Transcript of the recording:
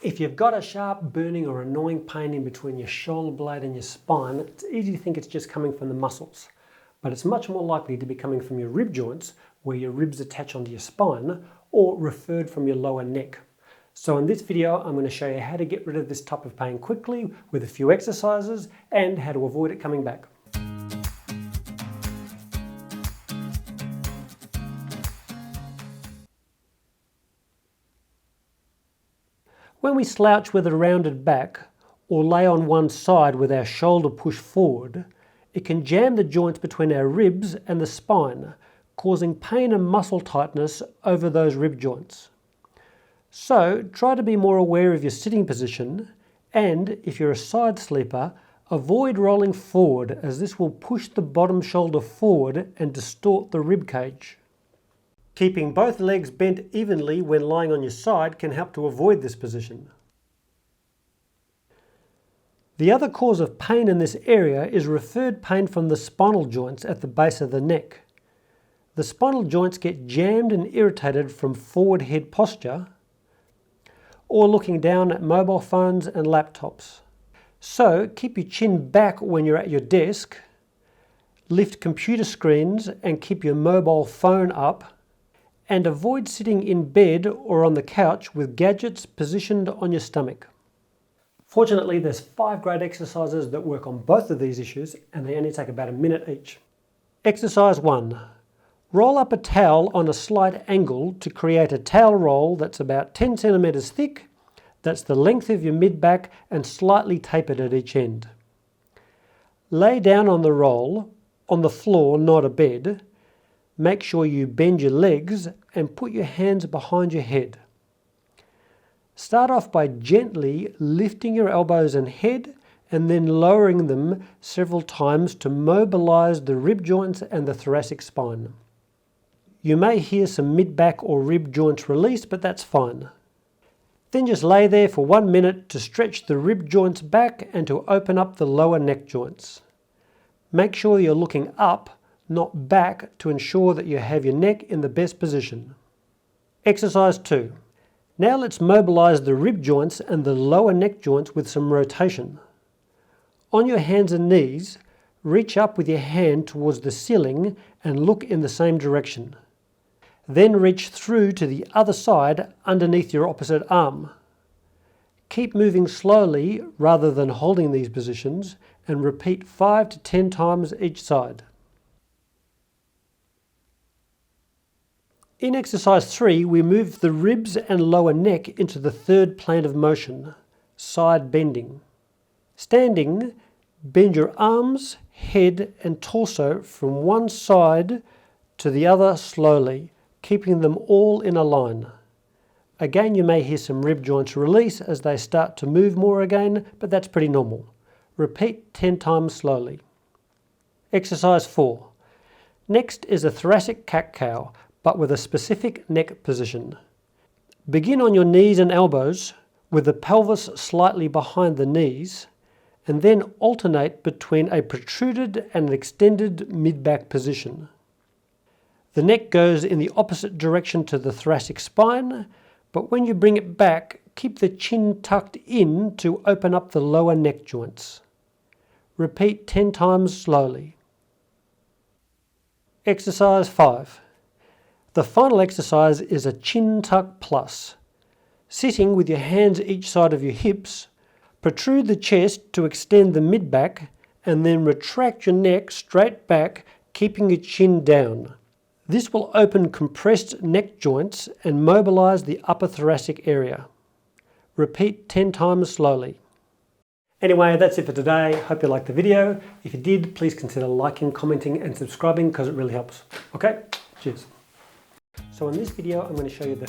If you've got a sharp, burning or annoying pain in between your shoulder blade and your spine, it's easy to think it's just coming from the muscles. But it's much more likely to be coming from your rib joints, where your ribs attach onto your spine, or referred from your lower neck. So in this video, I'm going to show you how to get rid of this type of pain quickly with a few exercises and how to avoid it coming back. When we slouch with a rounded back or lay on one side with our shoulder pushed forward, it can jam the joints between our ribs and the spine, causing pain and muscle tightness over those rib joints. So try to be more aware of your sitting position, and if you're a side sleeper, avoid rolling forward, as this will push the bottom shoulder forward and distort the rib cage. Keeping both legs bent evenly when lying on your side can help to avoid this position. The other cause of pain in this area is referred pain from the spinal joints at the base of the neck. The spinal joints get jammed and irritated from forward head posture or looking down at mobile phones and laptops. So keep your chin back when you're at your desk, lift computer screens and keep your mobile phone up, and avoid sitting in bed or on the couch with gadgets positioned on your stomach. Fortunately, there's 5 great exercises that work on both of these issues, and they only take about a minute each. Exercise 1. Roll up a towel on a slight angle to create a towel roll that's about 10 centimeters thick, that's the length of your mid-back and slightly tapered at each end. Lay down on the roll, on the floor, not a bed. Make sure you bend your legs and put your hands behind your head. Start off by gently lifting your elbows and head and then lowering them several times to mobilize the rib joints and the thoracic spine. You may hear some mid-back or rib joints release, but that's fine. Then just lay there for 1 minute to stretch the rib joints back and to open up the lower neck joints. Make sure you're looking up, not back, to ensure that you have your neck in the best position. Exercise 2. Now let's mobilize the rib joints and the lower neck joints with some rotation. On your hands and knees, reach up with your hand towards the ceiling and look in the same direction. Then reach through to the other side underneath your opposite arm. Keep moving slowly rather than holding these positions and repeat 5 to 10 times each side. In exercise 3, we move the ribs and lower neck into the third plane of motion, side bending. Standing, bend your arms, head and torso from one side to the other slowly, keeping them all in a line. Again, you may hear some rib joints release as they start to move more again, but that's pretty normal. Repeat 10 times slowly. Exercise 4. Next is a thoracic cat-cow, but with a specific neck position. Begin on your knees and elbows with the pelvis slightly behind the knees, and then alternate between a protruded and an extended mid-back position. The neck goes in the opposite direction to the thoracic spine, but when you bring it back, keep the chin tucked in to open up the lower neck joints. Repeat 10 times slowly. Exercise 5. The final exercise is a chin tuck plus. Sitting with your hands each side of your hips, protrude the chest to extend the mid-back and then retract your neck straight back, keeping your chin down. This will open compressed neck joints and mobilize the upper thoracic area. Repeat 10 times slowly. Anyway, that's it for today. Hope you liked the video. If you did, please consider liking, commenting and subscribing because it really helps. Okay, cheers. So in this video, I'm going to show you the